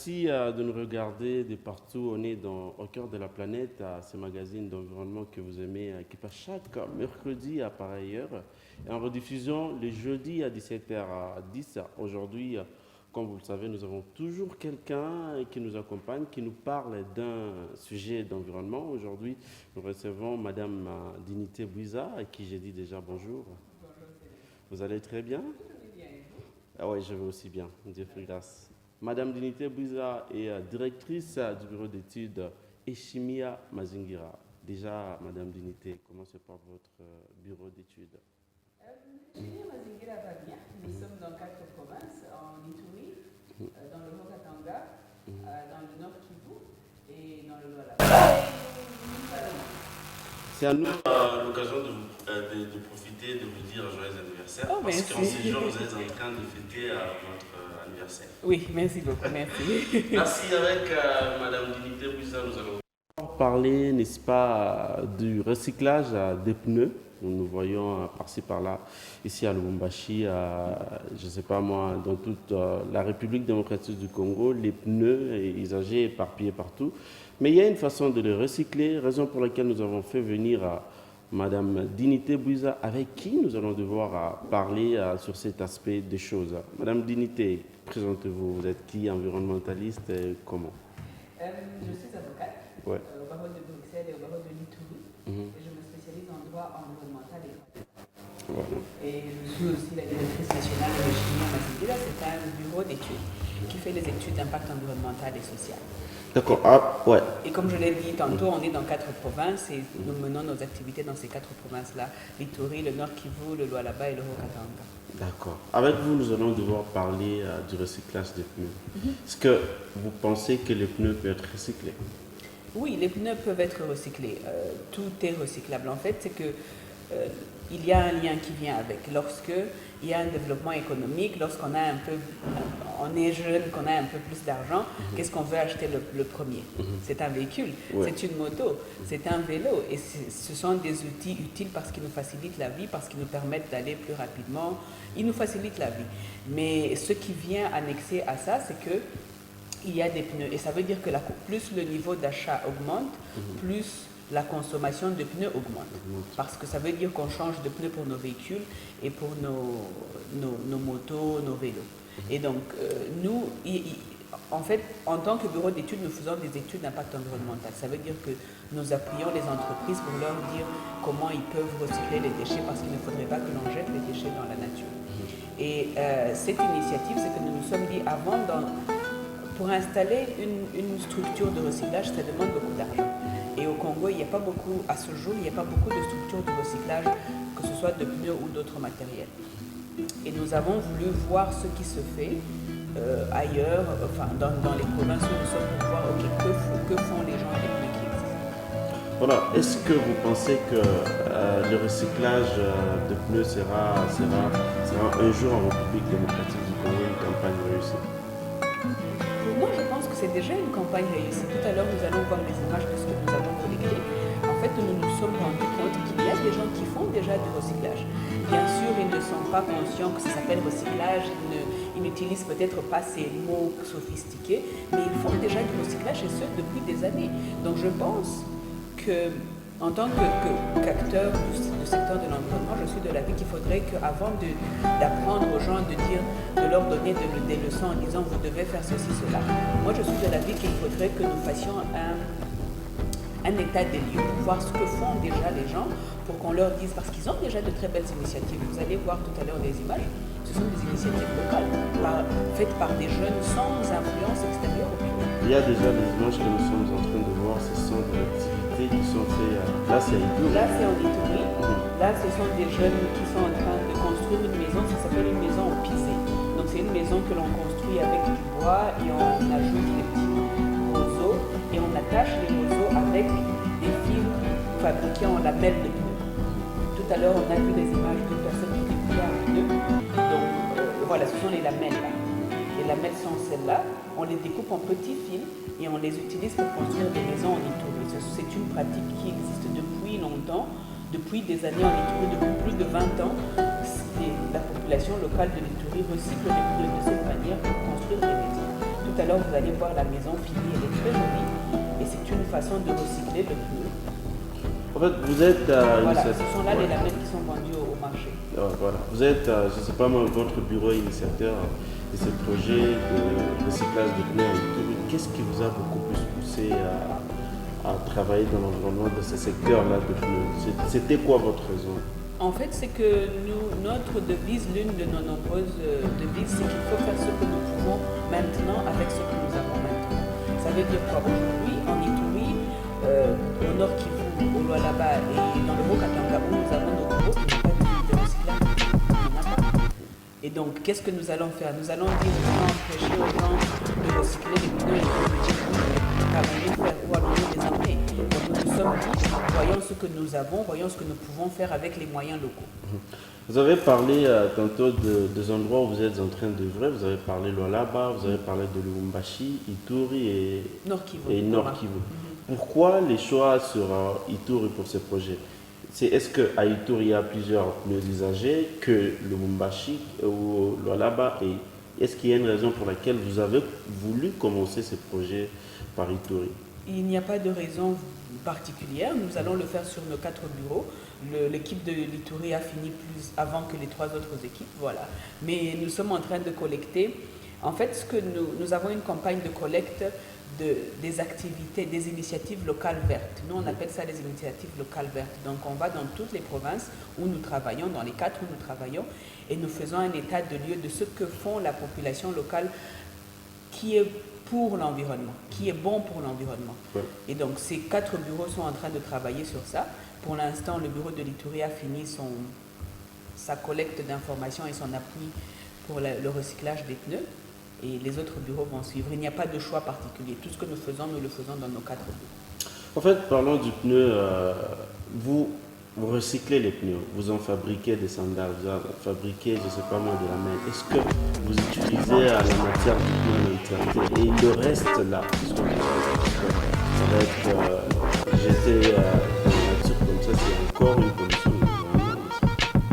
Merci de nous regarder de partout. On est au cœur de la planète, à ce magazine d'environnement que vous aimez, qui passe chaque mercredi à pareille heure. Et en rediffusion le jeudi à 17h10. Aujourd'hui, comme vous le savez, nous avons toujours quelqu'un qui nous accompagne, qui nous parle d'un sujet d'environnement. Aujourd'hui, nous recevons Madame Dignité Bouiza, à qui j'ai dit déjà bonjour. Vous allez très bien? Ah oui, je vais aussi bien. Dieu fait grâce. Madame Dignité Bouiza est directrice du bureau d'études Eshimia Mazingira. Déjà, Madame Dignité, comment se porte votre bureau d'études? Eshimia Mazingira va bien. Nous sommes dans 4 provinces, en Ituri, dans le Haut-Katanga, dans le Nord Kivu et dans le Lualaba. C'est à nous l'occasion de profiter de vous dire joyeux anniversaire. Oh, parce merci. qu'en ce jour, vous êtes en train de fêter votre anniversaire. Oui, merci beaucoup, merci. Merci. Avec Madame Dignité Bouiza, nous allons parler, n'est-ce pas, du recyclage des pneus. Nous voyons par-ci par-là, ici à Lubumbashi, je ne sais pas moi, dans toute la République démocratique du Congo, les pneus usagés éparpillés partout. Mais il y a une façon de les recycler, raison pour laquelle nous avons fait venir Madame Dignité Bouiza, avec qui nous allons devoir parler sur cet aspect des choses. Madame Dignité, présentez-vous. Vous êtes qui, environnementaliste et comment? Je suis avocate au barreau de Bruxelles et au barreau de l'Ituri. Et je me spécialise en droit environnemental et droit. Voilà. Et je suis aussi la directrice nationale de Eshimia Mazingira. C'est un bureau d'études qui fait les études d'impact environnemental et social. D'accord. Ah, ouais. Et comme je l'ai dit tantôt, on est dans 4 provinces et nous menons nos activités dans ces 4 provinces-là, l'Ituri, le Nord Kivu, le Lualaba et le Haut-Katanga. D'accord. Avec vous, nous allons devoir parler du recyclage des pneus. Est-ce que vous pensez que les pneus peuvent être recyclés? Oui, les pneus peuvent être recyclés. Tout est recyclable. En fait, c'est que il y a un lien qui vient avec. Lorsque il y a un développement économique, lorsqu'on a on est jeune, qu'on a un peu plus d'argent, qu'est-ce qu'on veut acheter le premier? C'est un véhicule, c'est une moto, c'est un vélo. Et ce sont des outils utiles parce qu'ils nous facilitent la vie, parce qu'ils nous permettent d'aller plus rapidement. Ils nous facilitent la vie. Mais ce qui vient annexer à ça, c'est que il y a des pneus. Et ça veut dire que plus le niveau d'achat augmente, plus la consommation de pneus augmente. Parce que ça veut dire qu'on change de pneus pour nos véhicules et pour nos motos, nos vélos. Et donc, nous, en fait, en tant que bureau d'études, nous faisons des études d'impact environnemental. Ça veut dire que nous appuyons les entreprises pour leur dire comment ils peuvent recycler les déchets parce qu'il ne faudrait pas que l'on jette les déchets dans la nature. Et cette initiative, c'est que nous nous sommes dit avant, pour installer une structure de recyclage, ça demande beaucoup d'argent. Et au Congo, il n'y a pas beaucoup, à ce jour, il n'y a pas beaucoup de structures de recyclage, que ce soit de pneus ou d'autres matériels. Et nous avons voulu voir ce qui se fait ailleurs, enfin dans les provinces où nous sommes, pour voir que font les gens avec les pneus qui existent. Voilà. Est-ce que vous pensez que le recyclage de pneus sera un jour en République démocratique du Congo une campagne réussie? Pour moi, je pense que c'est déjà une campagne réussie. Tout à l'heure, nous allons voir les images de ce que nous avons collecté. En fait, nous nous sommes rendus compte qu'il y a des gens qui font déjà du recyclage. Bien sûr, ils ne sont pas conscients que ça s'appelle recyclage, ils n'utilisent peut-être pas ces mots sophistiqués, mais ils font déjà du recyclage et ce, depuis des années. Donc je pense que, en tant qu'acteur du secteur de l'environnement, je suis de l'avis qu'il faudrait qu'avant d'apprendre aux gens, de leur donner des leçons en disant vous devez faire ceci, cela, moi je suis de l'avis qu'il faudrait que nous fassions un état des lieux pour voir ce que font déjà les gens, pour qu'on leur dise, parce qu'ils ont déjà de très belles initiatives. Vous allez voir tout à l'heure des images, ce sont des initiatives locales, faites par des jeunes sans influence extérieure au pays. Il y a déjà des images que nous sommes en train de voir, ce sont des activités qui sont faites. Là, c'est à Ituri. Là, c'est en Ituri. Là, ce sont des jeunes qui sont en train de construire une maison, ça s'appelle une maison au pisé. Donc, c'est une maison que l'on construit avec du bois et on ajoute des petits roseaux et on attache les roseaux avec des fils fabriqués en lamelles de pneus. Tout à l'heure, on a vu des images d'une personne qui découpait un pneu. Donc, voilà, ce sont les lamelles là. Les lamelles sont celles-là. On les découpe en petits fils et on les utilise pour construire des maisons en Ituri. C'est une pratique qui existe depuis longtemps, depuis des années en Ituri, depuis plus de 20 ans. La population locale de l'Ituri recycle les pneus de cette manière pour construire des maisons. Tout à l'heure, vous allez voir la maison finie, elle est très jolie. Et c'est une façon de recycler le pneu. En fait, vous êtes Voilà, ce sont là les lamelles qui sont vendues au marché. voilà. Vous êtes, je ne sais pas moi, votre bureau initiateur de ce projet de recyclage de pneus et tout. Qu'est-ce qui vous a beaucoup plus poussé à travailler dans l'environnement de ce secteur-là de pneus? C'était quoi votre raison? En fait, c'est que notre devise, l'une de nos nombreuses devises, c'est qu'il faut faire ce que nous pouvons maintenant avec ce que nous avons maintenant. Ça veut dire quoi? Aujourd'hui, en Ituri, au Nord Kivu, au Lualaba et dans le Haut-Katanga, où nous avons nos bureaux, il n'y a pas de recyclage. Il n'y en a pas. Et donc, qu'est-ce que nous allons faire? Nous allons dire aux gens, empêcher aux gens de recycler les pneus et de dire qu'allons-nous faire, où allons-nous les emmener? Donc, nous nous sommes dit, voyons ce que nous avons, voyons ce que nous pouvons faire avec les moyens locaux. Vous avez parlé tantôt des endroits où vous êtes en train d'œuvrer. Vous avez parlé de Lualaba, vous avez parlé de Lubumbashi, Ituri et Nord Kivu. Pourquoi les choix sur Ituri pour ce projet? Est-ce qu'à Ituri, il y a plusieurs pneus usagés que Lubumbashi ou Lualaba? Et est-ce qu'il y a une raison pour laquelle vous avez voulu commencer ce projet par Ituri? Il n'y a pas de raison particulière. Nous allons le faire sur nos 4 bureaux. L'équipe de l'Ituri a fini plus avant que les 3 autres équipes. Voilà. Mais nous sommes en train de collecter. En fait, nous avons une campagne de collecte des activités, des initiatives locales vertes. Nous, on appelle ça les initiatives locales vertes. Donc, on va dans toutes les provinces où nous travaillons, dans les 4 où nous travaillons, et nous faisons un état de lieu de ce que font la population locale qui est pour l'environnement, qui est bon pour l'environnement. Ouais. Et donc, ces 4 bureaux sont en train de travailler sur ça. Pour l'instant, le bureau de l'Ituri a fini sa collecte d'informations et son appui pour le recyclage des pneus. Et les autres bureaux vont suivre. Il n'y a pas de choix particulier. Tout ce que nous faisons dans nos 4 bureaux. En fait, parlons du pneu. Vous recyclez les pneus, vous en fabriquez des sandales, vous en fabriquez, je ne sais pas moi, de la main. Est-ce que vous utilisez la matière du pneu en entièreté et le reste là, ça va être jeté dans la nature comme ça, c'est encore une pollution.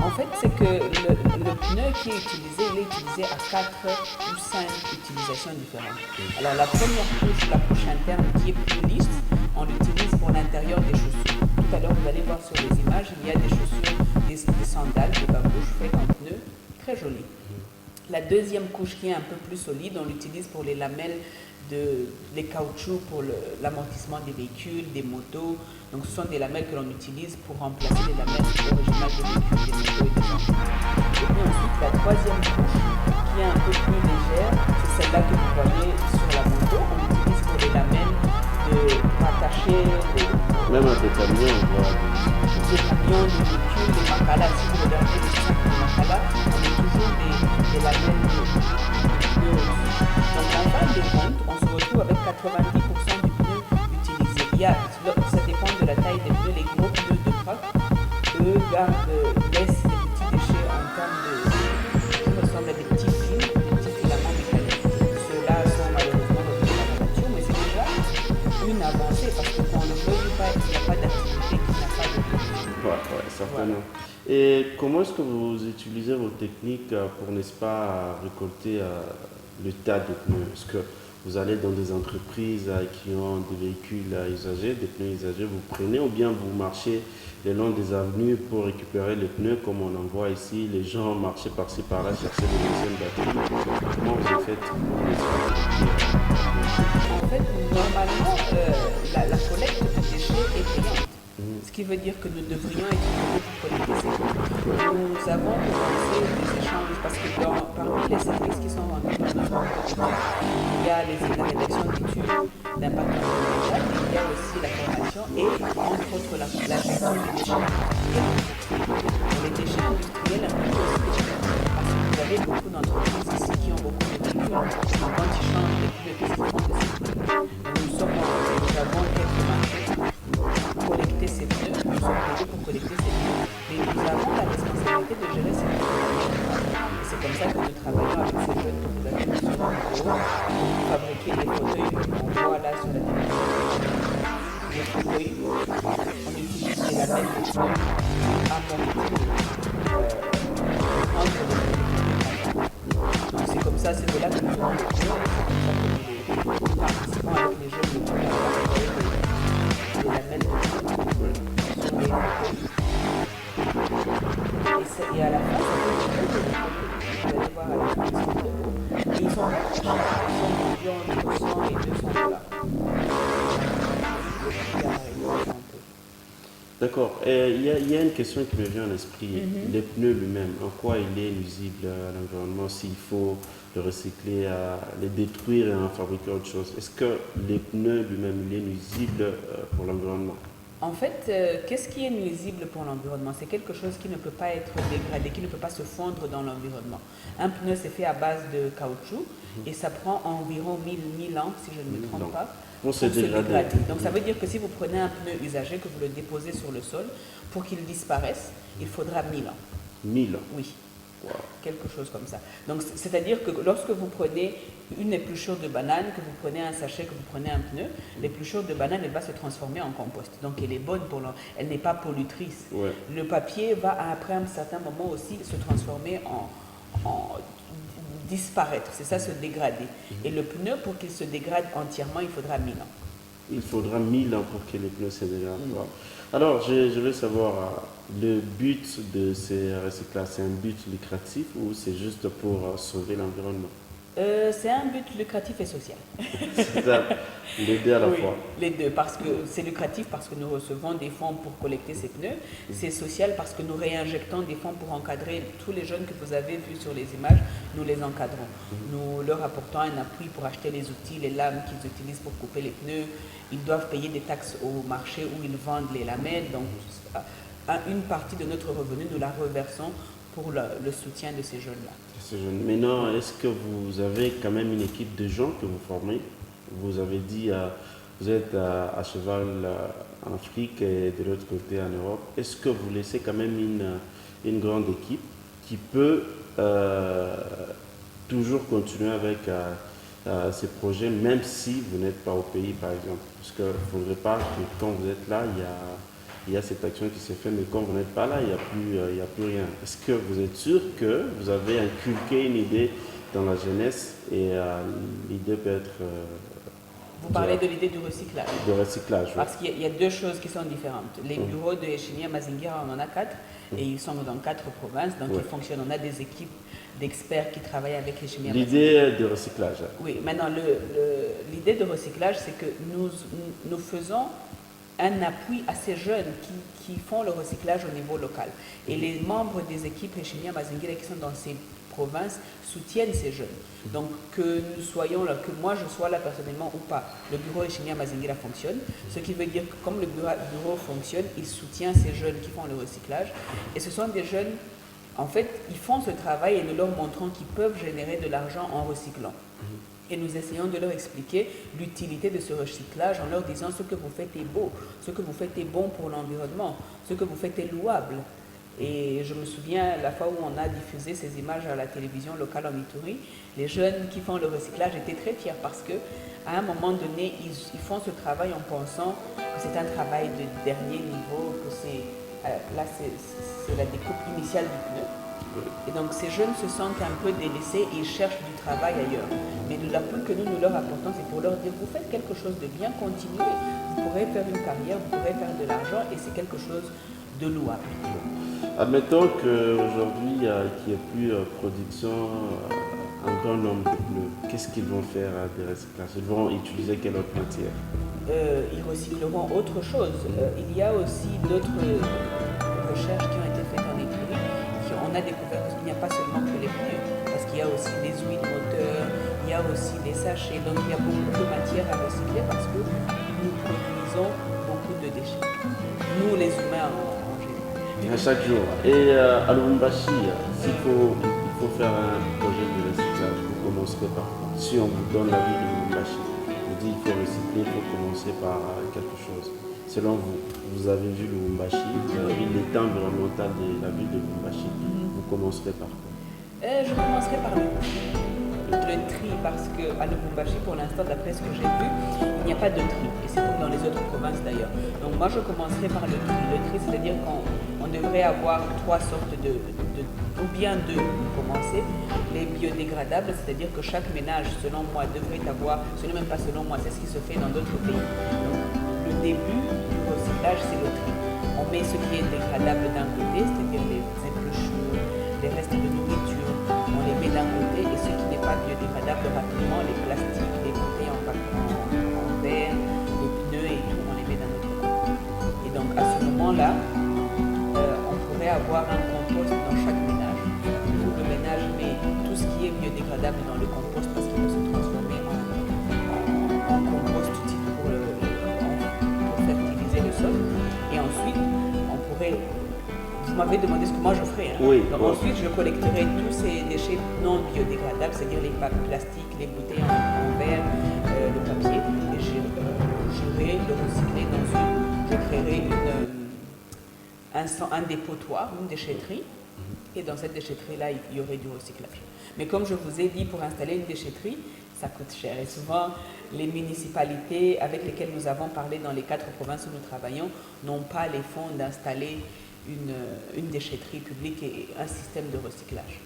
En fait, c'est que le pneu qui est utilisé, il est utilisé à 4 ou 5 utilisations différentes. Alors la première couche, la couche interne qui est plus lisse, on l'utilise pour l'intérieur des chaussures. Tout à l'heure, vous allez voir sur les images, il y a des chaussures, des sandales de babouche faites en pneus, très jolies. La deuxième couche qui est un peu plus solide, on l'utilise pour les lamelles, les caoutchoucs pour l'amortissement des véhicules, des motos. Donc ce sont des lamelles que l'on utilise pour remplacer les lamelles originales des véhicules, des motos et des engins. Et puis ensuite, la troisième couche qui est un peu plus légère, c'est celle-là que vous voyez sur la moto. On l'utilise pour les lamelles de rattacher même à des camions, on voit des camions, des véhicules, des macalas. Si vous regardez les sacs de macalas, on a toujours des lamelles de donc en fin de compte, on se retrouve avec 90% du pneu utilisé. Ça dépend de la taille des pneus. Les gros pneus de truck, eux, laissent des petits déchets en termes qui ressemblent à des petits fils, des petits filaments mécaniques. Ceux-là sont malheureusement revenus dans la nature, mais c'est déjà une avancée parce que quand on ne veut pas, il n'y a pas d'activité qui n'a pas de pneu. Ouais, certainement. Voilà. Et comment est-ce que vous utilisez vos techniques pour, n'est-ce pas, récolter le tas de pneus? Est-ce que vous allez dans des entreprises qui ont des véhicules usagés, des pneus usagés, vous prenez, ou bien vous marchez le long des avenues pour récupérer les pneus, comme on en voit ici, les gens marchaient par-ci par-là, chercher des anciennes batteries. Comment vous avez fait pour En fait, normalement, la collecte de déchets est payante. Ce qui veut dire que nous devrions être payés pour collecter ces pneus. Nous avons commencé des échanges parce que parmi les services qui sont vendus dans notre entreprise, il y a la rédaction d'études d'impact environnemental, mais il y a aussi la formation et entre autres la gestion des déchets industriels. Les déchets industriels impliquent aussi des pneus parce que vous avez beaucoup d'entreprises ici qui ont beaucoup de véhicules. Donc quand ils changent les pneus, qu'est-ce qu'ils font de ces pneus? Nous avons quelques marchés collecter ces pneus, nous sommes payés pour collecter ces pneus, mais nous avons la responsabilité de gérer ces pneus. Et c'est comme ça que nous travaillons avec ces jeunes que vous avez sur le bureau pour fabriquer des fauteuils qu'on voit là sur la télévision. Les fauteuils, on utilise des lamelles de pneus amortis entre les pneus. Donc c'est comme ça ça, c'est de là que nous avons les pneus. C'est pour ça que les participants avec les jeunes de les lamelles de pneus sur les fauteuils. Et à la fin, vous allez voir à la fin, ils sont très beaux. Et ils sont pas chers, ils sont entre 100 et 200 $. D'accord. Il y a une question qui me vient à l'esprit. Les pneus lui-même, en quoi il est nuisible à l'environnement s'il faut le recycler, les détruire et en fabriquer autre chose? Est-ce que les pneus lui-même, il est nuisible pour l'environnement? En fait, qu'est-ce qui est nuisible pour l'environnement? C'est quelque chose qui ne peut pas être dégradé, qui ne peut pas se fondre dans l'environnement. Un pneu, c'est fait à base de caoutchouc et ça prend environ 1000 ans, si je ne me trompe pas, pour se dégrader. Donc ça veut dire que si vous prenez un pneu usagé, que vous le déposez sur le sol, pour qu'il disparaisse, il faudra 1000 ans. 1000 ans? Oui. Wow. Quelque chose comme ça. Donc c'est-à-dire que lorsque vous prenez une épluchure de banane, que vous prenez un sachet, que vous prenez un pneu, l'épluchure de banane, elle va se transformer en compost. Donc elle est bonne pour elle n'est pas pollutrice. Ouais. Le papier va après un certain moment aussi se transformer en disparaître, c'est ça, se dégrader. Et le pneu, pour qu'il se dégrade entièrement, il faudra 1000 ans. Il faudra 1000 ans pour que les pneus se dégradent. Alors, je veux savoir, le but de ces recyclages, c'est un but lucratif ou c'est juste pour sauver l'environnement? C'est un but lucratif et social. C'est ça, les deux à la fois. Les deux, parce que c'est lucratif parce que nous recevons des fonds pour collecter ces pneus. C'est social parce que nous réinjectons des fonds pour encadrer tous les jeunes que vous avez vus sur les images. Nous les encadrons. Nous leur apportons un appui pour acheter les outils, les lames qu'ils utilisent pour couper les pneus. Ils doivent payer des taxes au marché où ils vendent les lamelles. Donc, une partie de notre revenu, nous la reversons pour le soutien de ces jeunes-là. Maintenant, est-ce que vous avez quand même une équipe de gens que vous formez? Vous avez dit, vous êtes à cheval en Afrique et de l'autre côté en Europe. Est-ce que vous laissez quand même une grande équipe qui peut toujours continuer avec ces projets, même si vous n'êtes pas au pays, par exemple? Parce qu'il ne faudrait pas que quand vous êtes là, il y a cette action qui s'est faite, mais quand vous n'êtes pas là, il n'y a plus rien. Est-ce que vous êtes sûr que vous avez inculqué une idée dans la jeunesse et l'idée peut être... Vous parlez de l'idée du recyclage. De recyclage, oui. Parce qu'il y a deux choses qui sont différentes. Les bureaux de Echimia Mazingira, on en a 4, et ils sont dans 4 provinces, donc ils fonctionnent. On a des équipes d'experts qui travaillent avec Echimia Mazingira. L'idée de recyclage. Oui, maintenant, l'idée de recyclage, c'est que nous faisons un appui à ces jeunes qui font le recyclage au niveau local. Et les membres des équipes Echimia Mazingira qui sont dans ces provinces soutiennent ces jeunes. Donc que nous soyons là, que moi je sois là personnellement ou pas, le bureau Echimia Mazingira fonctionne, ce qui veut dire que comme le bureau fonctionne, il soutient ces jeunes qui font le recyclage. Et ce sont des jeunes, en fait, ils font ce travail et nous leur montrons qu'ils peuvent générer de l'argent en recyclant. Et nous essayons de leur expliquer l'utilité de ce recyclage en leur disant ce que vous faites est beau, ce que vous faites est bon pour l'environnement, ce que vous faites est louable. Et je me souviens, la fois où on a diffusé ces images à la télévision locale en Ituri, les jeunes qui font le recyclage étaient très fiers parce qu'à un moment donné, ils font ce travail en pensant que c'est un travail de dernier niveau, que c'est la découpe initiale du pneu. Et donc ces jeunes se sentent un peu délaissés et ils cherchent du travail ailleurs. Mais l'appui que nous leur apportons, c'est pour leur dire, vous faites quelque chose de bien, continuez, vous pourrez faire une carrière, vous pourrez faire de l'argent et c'est quelque chose de louable. Admettons qu'aujourd'hui, il n'y a plus production, un grand nombre de pneus. Qu'est-ce qu'ils vont faire des recyclages? Ils vont utiliser quelle autre matière? Ils recycleront autre chose. Il y a aussi d'autres recherches qui ont été faites en Ituri. On a découvert qu'il n'y a pas seulement que les pneus, parce qu'il y a aussi des huiles moteurs, il y a aussi des sachets. Donc il y a beaucoup de matière à recycler parce que nous produisons beaucoup de déchets. Nous, les humains, en général. À chaque jour. Et à Lubumbashi, il faut faire un projet de recyclage. Vous commencerez par quoi? Si on vous donne la ville de Lubumbashi, vous dit il faut recycler, il faut commencer par quelque chose. Selon vous, vous avez vu Lubumbashi, l'état environnemental de la ville de Lubumbashi. Vous commencerez par quoi? Je commencerai par le tri, parce qu'à Lubumbashi, pour l'instant, d'après ce que j'ai vu, il n'y a pas de tri. Et c'est comme dans les autres provinces d'ailleurs. Donc moi, je commencerai par le tri. Le tri, c'est-à-dire qu'on devrait avoir 3 sortes ou bien deux pour commencer, les biodégradables, c'est-à-dire que chaque ménage, selon moi, devrait avoir, ce n'est même pas selon moi, c'est ce qui se fait dans d'autres pays. Donc, le début du recyclage, c'est le tri. On met ce qui est dégradable d'un côté, c'est-à-dire les épluchures, les restes de nourriture, on les met d'un côté, et ce qui n'est pas biodégradable rapidement, les plastiques, les bouteilles en verre, les pneus et tout, on les met d'un autre côté. Et donc à ce moment-là, on pourrait avoir un compost dans chaque ménage. Où le ménage met tout ce qui est biodégradable dans le compost parce qu'il peut se transformer en compost utile pour fertiliser le sol. Et ensuite, on pourrait... Vous m'avez demandé ce que moi je ferais. Hein. Oui. Donc ensuite, je collecterai tous ces déchets non biodégradables, c'est-à-dire les plastiques, les bouteilles en verre, le papier, et j'irai le recycler dans je créerai un dépotoir, une déchetterie, et dans cette déchetterie-là, il y aurait du recyclage. Mais comme je vous ai dit, pour installer une déchetterie, ça coûte cher. Et souvent, les municipalités avec lesquelles nous avons parlé dans les 4 provinces où nous travaillons n'ont pas les fonds d'installer une déchetterie publique et un système de recyclage.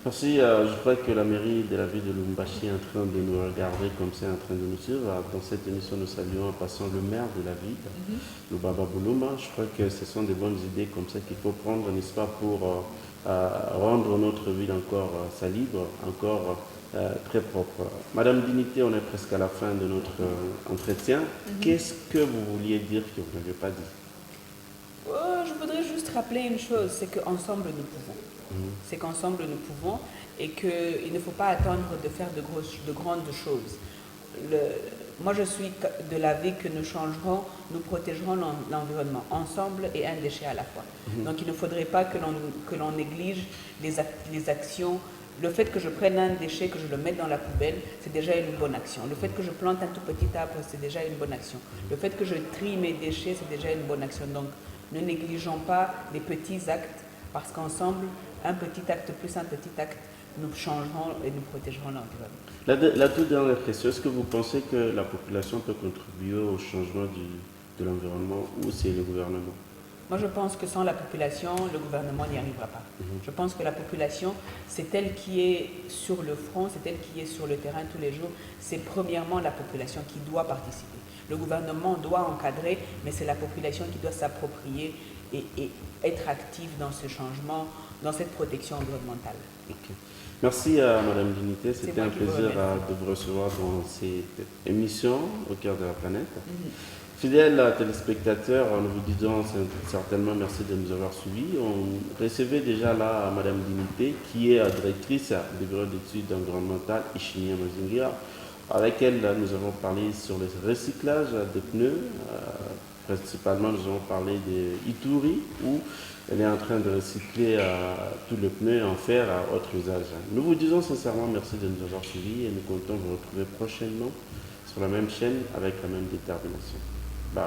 Merci. Je crois que la mairie de la ville de Lubumbashi est en train de nous regarder comme c'est en train de nous suivre. Dans cette émission, nous saluons en passant le maire de la ville, le Baba Boulouma. Je crois que ce sont des bonnes idées comme ça qu'il faut prendre, n'est-ce pas, pour rendre notre ville encore salibre, encore très propre. Madame Dignité, on est presque à la fin de notre entretien. Qu'est-ce que vous vouliez dire que vous n'avez pas dit? Je voudrais juste rappeler une chose, c'est qu'ensemble nous pouvons. C'est qu'ensemble nous pouvons et qu'il ne faut pas attendre de faire de grandes choses. Moi je suis de l'avis que nous changerons, nous protégerons l'environnement ensemble et un déchet à la fois. Donc il ne faudrait pas que l'on néglige les actions. Le fait que je prenne un déchet, que je le mette dans la poubelle, c'est déjà une bonne action. Le fait que je plante un tout petit arbre, c'est déjà une bonne action. Le fait que je trie mes déchets, c'est déjà une bonne action. Donc ne négligeons pas les petits actes, parce qu'ensemble, un petit acte plus un petit acte, nous changerons et nous protégerons l'environnement. La toute dernière question, est-ce que vous pensez que la population peut contribuer au changement de l'environnement ou c'est le gouvernement? Moi, je pense que sans la population, le gouvernement n'y arrivera pas. Je pense que la population, c'est elle qui est sur le front, c'est elle qui est sur le terrain tous les jours. C'est premièrement la population qui doit participer. Le gouvernement doit encadrer, mais c'est la population qui doit s'approprier et être active dans ce changement, dans cette protection environnementale. Okay. Merci à Madame Dignité, c'était un plaisir de vous recevoir dans cette émission au cœur de la planète. Fidèles téléspectateurs, nous vous disons certainement merci de nous avoir suivis. On recevait déjà là Madame Dignité, qui est directrice du bureau d'études environnementales Ishinya Mazingira, avec elle nous avons parlé sur le recyclage des pneus. Principalement, nous avons parlé de Ituri, où elle est en train de recycler tous les pneus en fer à autre usage. Nous vous disons sincèrement merci de nous avoir suivis et nous comptons vous retrouver prochainement sur la même chaîne avec la même détermination. Bye.